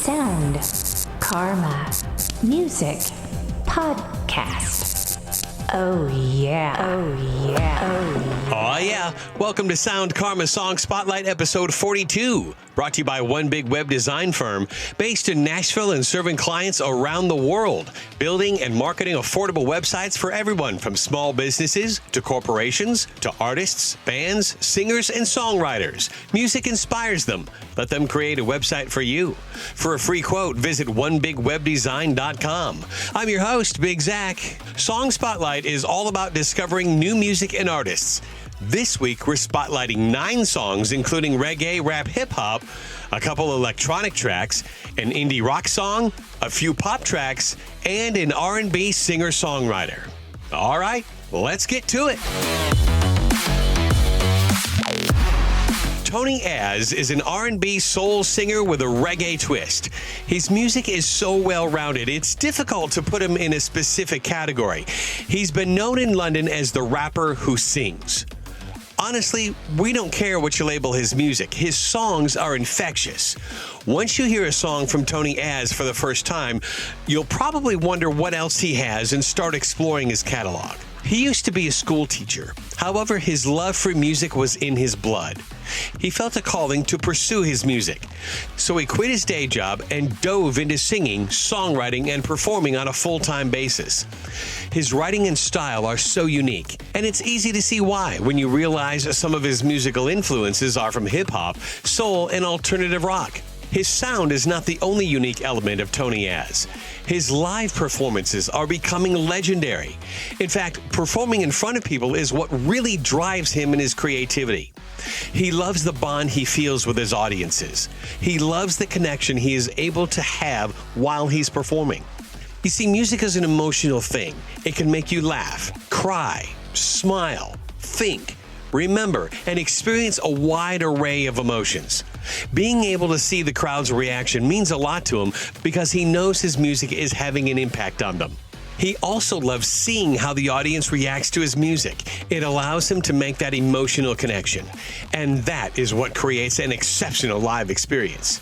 Sound, Karma, Music, Podcast. Oh yeah. Oh yeah. Oh yeah. Oh yeah. Welcome to Sound Karma Song Spotlight episode 42. Brought to you by one big web design firm based in Nashville and serving clients around the world, building and marketing affordable websites for everyone from small businesses to corporations to artists, bands, singers, and songwriters. Music inspires them. Let them create a website for you. For a free quote, visit onebigwebdesign.com. I'm your host, Big Zach. Song Spotlight is all about discovering new music and artists. This week, we're spotlighting 9 songs, including reggae, rap, hip-hop, a couple electronic tracks, an indie rock song, a few pop tracks, and an R&B singer-songwriter. All right, let's get to it. Tony Az is an R&B soul singer with a reggae twist. His music is so well-rounded, it's difficult to put him in a specific category. He's been known in London as the rapper who sings. Honestly, we don't care what you label his music. His songs are infectious. Once you hear a song from Tony Az for the first time, you'll probably wonder what else he has and start exploring his catalog. He used to be a school teacher. However, his love for music was in his blood. He felt a calling to pursue his music. So he quit his day job and dove into singing, songwriting, and performing on a full-time basis. His writing and style are so unique, and it's easy to see why when you realize some of his musical influences are from hip-hop, soul, and alternative rock. His sound is not the only unique element of Tony Az. His live performances are becoming legendary. In fact, performing in front of people is what really drives him in his creativity. He loves the bond he feels with his audiences. He loves the connection he is able to have while he's performing. You see, music is an emotional thing. It can make you laugh, cry, smile, think, remember, and experience a wide array of emotions. Being able to see the crowd's reaction means a lot to him because he knows his music is having an impact on them. He also loves seeing how the audience reacts to his music. It allows him to make that emotional connection. And that is what creates an exceptional live experience.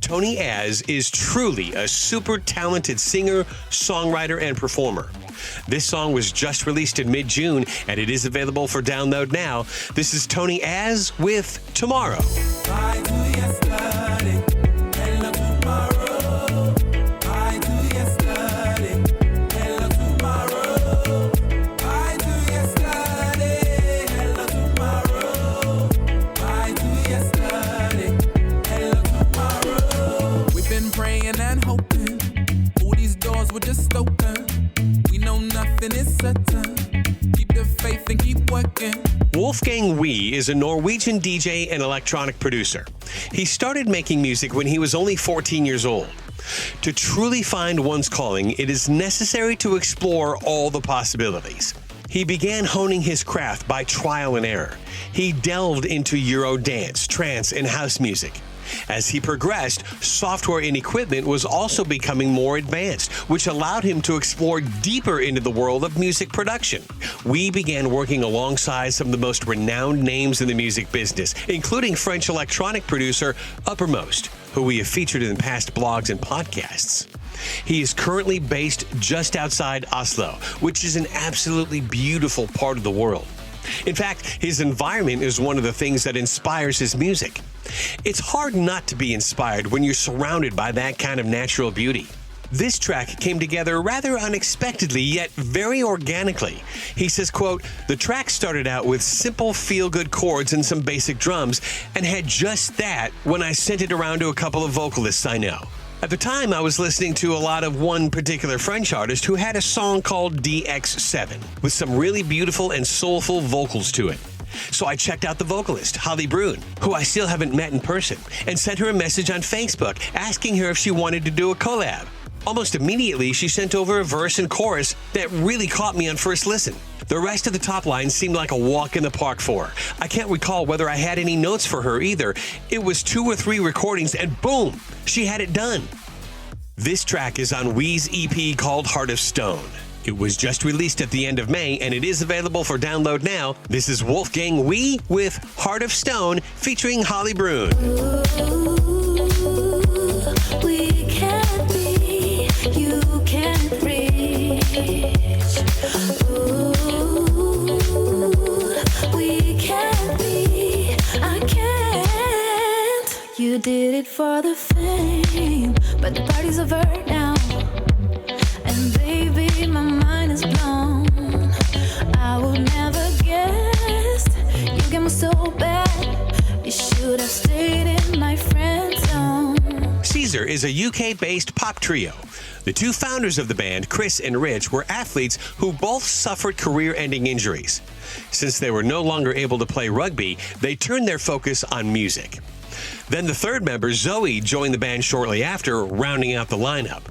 Tony Az is truly a super talented singer, songwriter, and performer. This song was just released in mid-June, and it is available for download now. This is Tony Az with Tomorrow. We've been praying and hoping all these doors will just open. We know nothing is certain. Keep the faith and keep working. Wolfgang Wee is a Norwegian DJ and electronic producer. He started making music when he was only 14 years old. To truly find one's calling, it is necessary to explore all the possibilities. He began honing his craft by trial and error. He delved into Euro dance, trance, and house music. As he progressed, software and equipment was also becoming more advanced, which allowed him to explore deeper into the world of music production. We began working alongside some of the most renowned names in the music business, including French electronic producer Uppermost, who we have featured in past blogs and podcasts. He is currently based just outside Oslo, which is an absolutely beautiful part of the world. In fact, his environment is one of the things that inspires his music. It's hard not to be inspired when you're surrounded by that kind of natural beauty. This track came together rather unexpectedly, yet very organically. He says, quote, "The track started out with simple feel-good chords and some basic drums, and had just that when I sent it around to a couple of vocalists I know. At the time, I was listening to a lot of one particular French artist who had a song called DX7 with some really beautiful and soulful vocals to it. So I checked out the vocalist, Holly Brune, who I still haven't met in person, and sent her a message on Facebook asking her if she wanted to do a collab. Almost immediately, she sent over a verse and chorus that really caught me on first listen. The rest of the top line seemed like a walk in the park for her. I can't recall whether I had any notes for her either. It was 2 or 3 recordings and boom, she had it done." This track is on Wee's EP called Heart of Stone. It was just released at the end of May, and it is available for download now. This is Wolfgang Wee with Heart of Stone featuring Holly Brune. We reach. Ooh, we can't be, I can't. You did it for the fame, but the party's over now. And baby, my mind is blown. I would never guess you get me so bad. You should have stayed in my friend zone. Caesar is a UK-based pop trio. The two founders of the band, Chris and Rich, were athletes who both suffered career-ending injuries. Since they were no longer able to play rugby, they turned their focus on music. Then the third member, Zoe, joined the band shortly after, rounding out the lineup.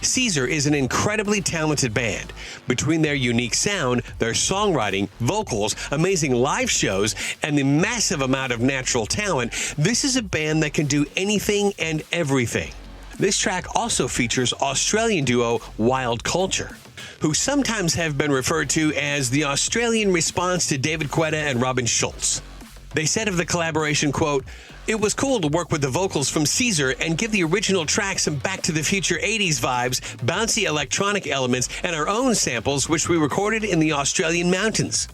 Caesar is an incredibly talented band. Between their unique sound, their songwriting, vocals, amazing live shows, and the massive amount of natural talent, this is a band that can do anything and everything. This track also features Australian duo Wild Culture, who sometimes have been referred to as the Australian response to David Guetta and Robin Schulz. They said of the collaboration, quote, "It was cool to work with the vocals from Caesar and give the original track some Back to the Future 80s vibes, bouncy electronic elements, and our own samples, which we recorded in the Australian mountains."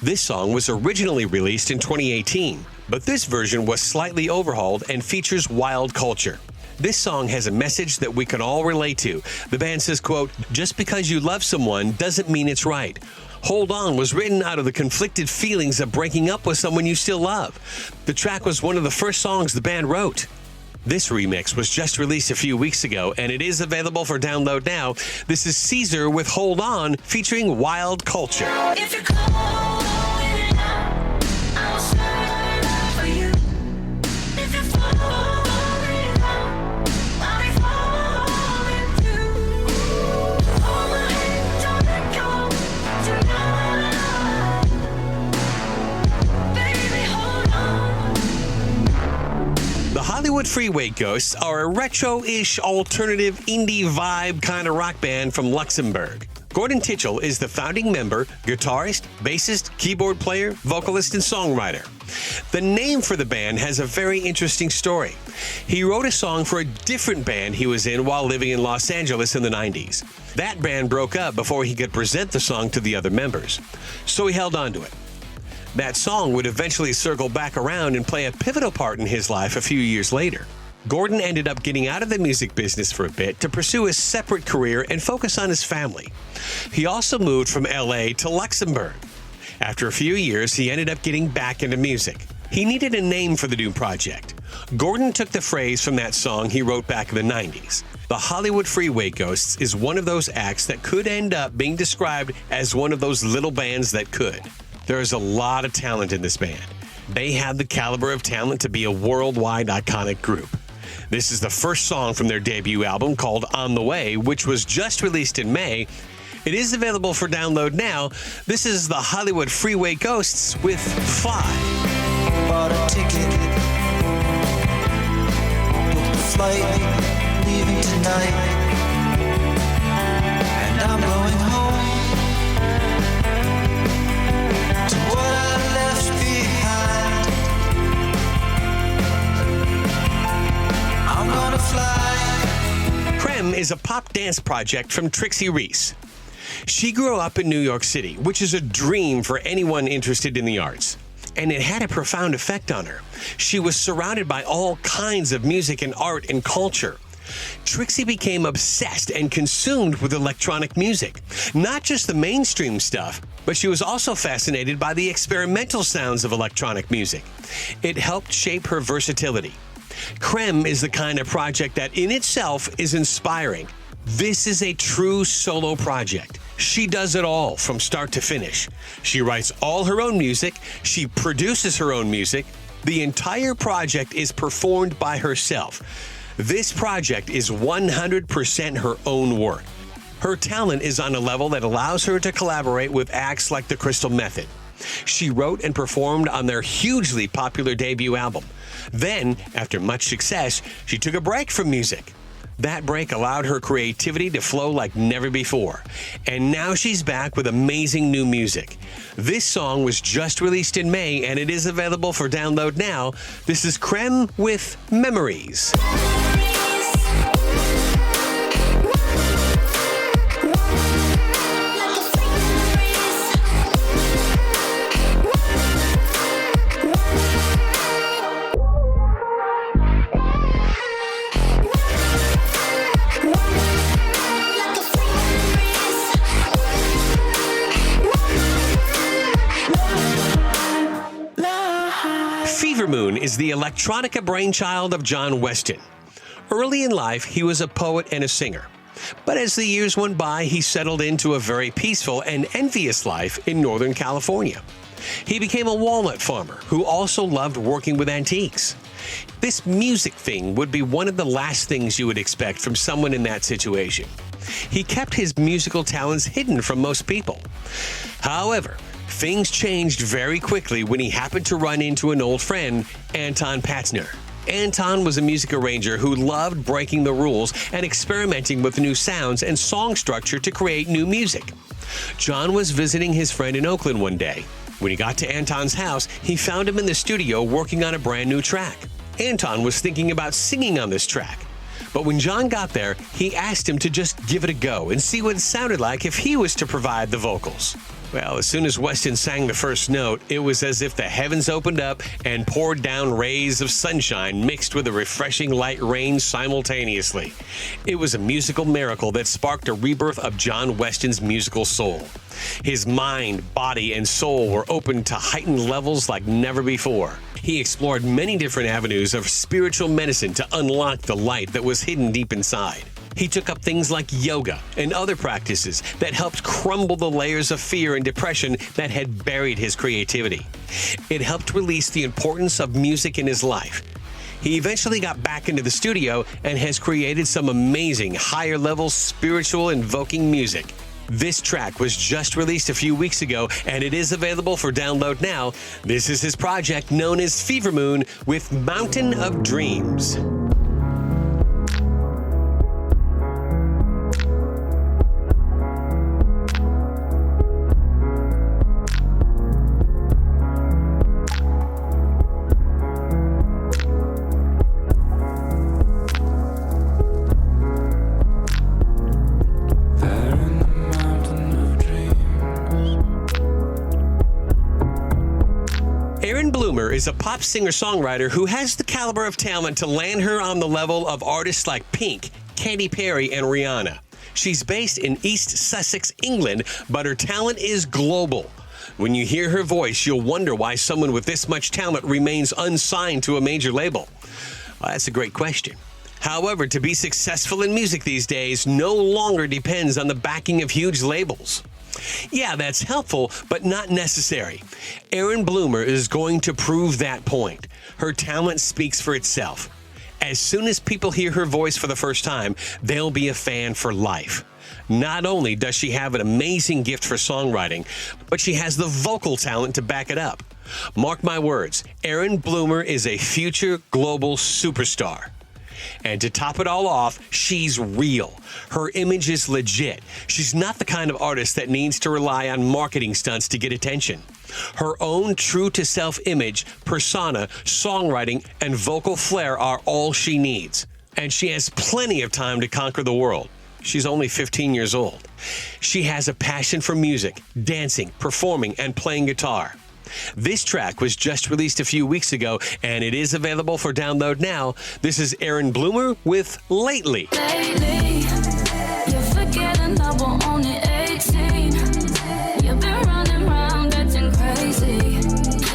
This song was originally released in 2018, but this version was slightly overhauled and features Wild Culture. This song has a message that we can all relate to. The band says, quote, "Just because you love someone doesn't mean it's right. Hold On was written out of the conflicted feelings of breaking up with someone you still love. The track was one of the first songs the band wrote." This remix was just released a few weeks ago, and it is available for download now. This is Caesar with Hold On, featuring Wild Culture. If you're calling out, I'll sign up for you. If you're falling out, I'll be falling too. Hold my hand, don't let go tonight. Baby, hold on. The Hollywood Freeway Ghosts are a retro-ish alternative indie vibe kind of rock band from Luxembourg. Gordon Titchell is the founding member, guitarist, bassist, keyboard player, vocalist, and songwriter. The name for the band has a very interesting story. He wrote a song for a different band he was in while living in Los Angeles in the 90s. That band broke up before he could present the song to the other members, so he held on to it. That song would eventually circle back around and play a pivotal part in his life a few years later. Gordon ended up getting out of the music business for a bit to pursue a separate career and focus on his family. He also moved from LA to Luxembourg. After a few years, he ended up getting back into music. He needed a name for the new project. Gordon took the phrase from that song he wrote back in the 90s. The Hollywood Freeway Ghosts is one of those acts that could end up being described as one of those little bands that could. There is a lot of talent in this band. They have the caliber of talent to be a worldwide iconic group. This is the first song from their debut album called On the Way, which was just released in May. It is available for download now. This is the Hollywood Freeway Ghosts with Fly. Bought a ticket, booked the flight, leaving tonight, and I'm going home to what I left behind. I'm gonna fly. Creme is a pop dance project from Trixie Reese. She grew up in New York City, which is a dream for anyone interested in the arts. And it had a profound effect on her. She was surrounded by all kinds of music and art and culture. Trixie became obsessed and consumed with electronic music. Not just the mainstream stuff, but she was also fascinated by the experimental sounds of electronic music. It helped shape her versatility. Creme is the kind of project that in itself is inspiring. This is a true solo project. She does it all from start to finish. She writes all her own music. She produces her own music. The entire project is performed by herself. This project is 100% her own work. Her talent is on a level that allows her to collaborate with acts like the Crystal Method. She wrote and performed on their hugely popular debut album. Then, after much success, she took a break from music. That break allowed her creativity to flow like never before. And now she's back with amazing new music. This song was just released in May and it is available for download now. This is Creme with Memories. is the electronica brainchild of John Weston. Early in life, he was a poet and a singer. But as the years went by, he settled into a very peaceful and envious life in Northern California. He became a walnut farmer who also loved working with antiques. This music thing would be one of the last things you would expect from someone in that situation. He kept his musical talents hidden from most people. However, things changed very quickly when he happened to run into an old friend, Anton Patzner. Anton was a music arranger who loved breaking the rules and experimenting with new sounds and song structure to create new music. John was visiting his friend in Oakland one day. When he got to Anton's house, he found him in the studio working on a brand new track. Anton was thinking about singing on this track. But when John got there, he asked him to just give it a go and see what it sounded like if he was to provide the vocals. Well, as soon as Weston sang the first note, it was as if the heavens opened up and poured down rays of sunshine mixed with a refreshing light rain simultaneously. It was a musical miracle that sparked a rebirth of John Weston's musical soul. His mind, body, and soul were opened to heightened levels like never before. He explored many different avenues of spiritual medicine to unlock the light that was hidden deep inside. He took up things like yoga and other practices that helped crumble the layers of fear and depression that had buried his creativity. It helped release the importance of music in his life. He eventually got back into the studio and has created some amazing higher-level spiritual invoking music. This track was just released a few weeks ago, and it is available for download now. This is his project known as Fever Moon with Mountain of Dreams. Is a pop singer-songwriter who has the caliber of talent to land her on the level of artists like Pink, Katy Perry, and Rihanna. She's based in East Sussex, England, but her talent is global. When you hear her voice, you'll wonder why someone with this much talent remains unsigned to a major label. Well, that's a great question. However, to be successful in music these days no longer depends on the backing of huge labels. Yeah, that's helpful, but not necessary. Erin Bloomer is going to prove that point. Her talent speaks for itself. As soon as people hear her voice for the first time, they'll be a fan for life. Not only does she have an amazing gift for songwriting, but she has the vocal talent to back it up. Mark my words, Erin Bloomer is a future global superstar. And to top it all off, she's real. Her image is legit. She's not the kind of artist that needs to rely on marketing stunts to get attention. Her own true-to-self image, persona, songwriting, and vocal flair are all she needs. And she has plenty of time to conquer the world. She's only 15 years old. She has a passion for music, dancing, performing, and playing guitar. This track was just released a few weeks ago, and it is available for download now. This is Erin Bloomer with Lately. Lately, you're forgetting that we're only 18. You've been running around acting crazy.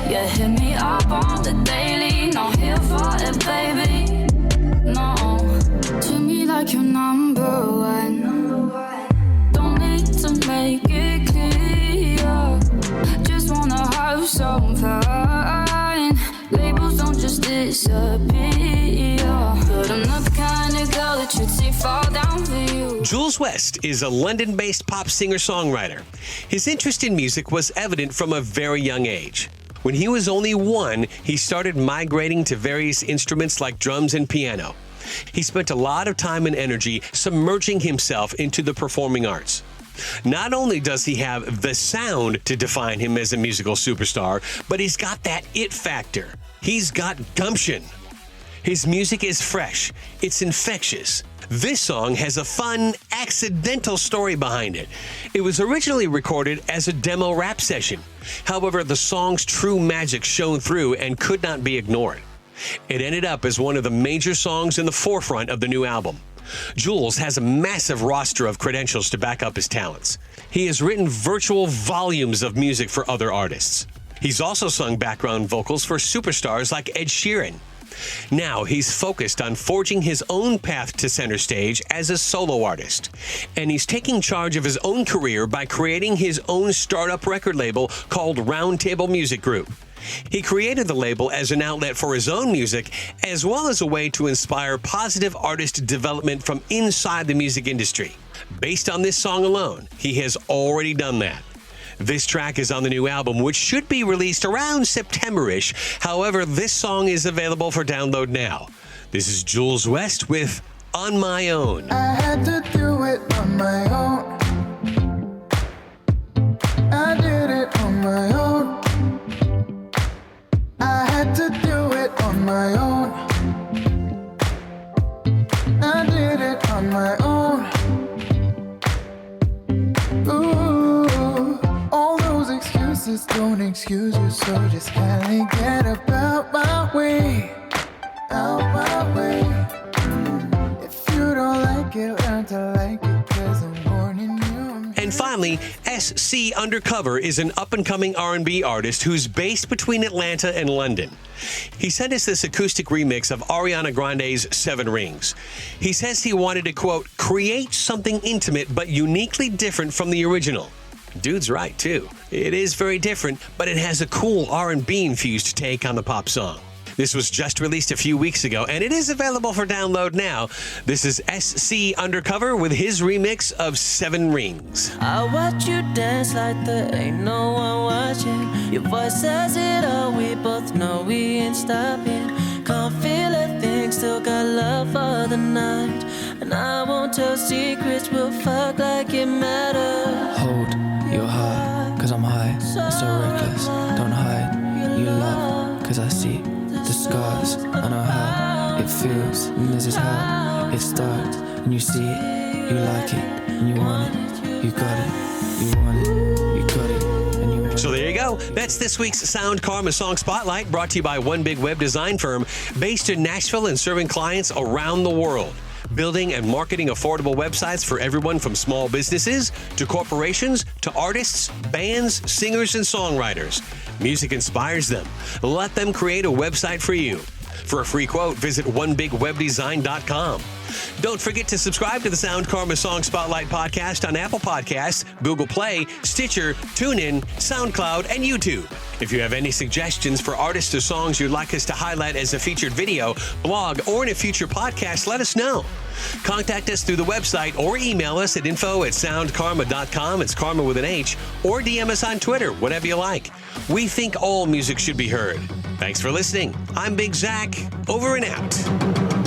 You hit me up on the daily, not here for it, baby. No, treat me like you're number one. Don't need to make it clear. Just wanna have some fun. Labels don't just disappear. But I'm not the kind of girl that you'd see fall down for you. Jules West is a London-based pop singer-songwriter. His interest in music was evident from a very young age. When he was only 1, he started migrating to various instruments like drums and piano. He spent a lot of time and energy submerging himself into the performing arts. Not only does he have the sound to define him as a musical superstar, but he's got that it factor. He's got gumption. His music is fresh. It's infectious. This song has a fun, accidental story behind it. It was originally recorded as a demo rap session. However, the song's true magic shone through and could not be ignored. It ended up as one of the major songs in the forefront of the new album. Jules has a massive roster of credentials to back up his talents. He has written virtual volumes of music for other artists. He's also sung background vocals for superstars like Ed Sheeran. Now he's focused on forging his own path to center stage as a solo artist. And he's taking charge of his own career by creating his own startup record label called Roundtable Music Group. He created the label as an outlet for his own music, as well as a way to inspire positive artist development from inside the music industry. Based on this song alone, he has already done that. This track is on the new album, which should be released around September-ish. However, this song is available for download now. This is Jules West with On My Own. I had to do it on my own. I did it on my own. I had to do it on my own. I did it on my own. Ooh, all those excuses don't excuse you, so just kindly get about my way, out my way. If you don't like it, learn to like it, 'cause I'm warning you. And finally, SC Undercover is an up-and-coming R&B artist who's based between Atlanta and London. He sent us this acoustic remix of Ariana Grande's 7 Rings. He says he wanted to, quote, create something intimate but uniquely different from the original. Dude's right, too. It is very different, but it has a cool R&B infused take on the pop song. This was just released a few weeks ago, and it is available for download now. This is SC Undercover with his remix of 7 Rings. I watch you dance like there ain't no one watching. Your voice says it all, we both know we ain't stopping. Can't feel a thing, still got love for the night. And I won't tell secrets, we'll fuck like it matters. Hold your heart, 'cause I'm high, it's so reckless. Don't hide, you love, 'cause I see the scars. I know how it feels, and this is how it starts. And you see it, you like it, and you want it, you got it, you want it, you got it, and you want it. So there you go. That's this week's Sound Karma Song Spotlight, brought to you by one big web design firm based in Nashville and serving clients around the world. Building and marketing affordable websites for everyone from small businesses to corporations to artists, bands, singers, and songwriters. Music inspires them. Let them create a website for you. For a free quote, visit onebigwebdesign.com. Don't forget to subscribe to the Sound Karma Song Spotlight podcast on Apple Podcasts, Google Play, Stitcher, TuneIn, SoundCloud, and YouTube. If you have any suggestions for artists or songs you'd like us to highlight as a featured video, blog, or in a future podcast, let us know. Contact us through the website or email us at info@soundkarma.com. It's Karma with an H. Or DM us on Twitter, whatever you like. We think all music should be heard. Thanks for listening. I'm Big Zach. Over and out.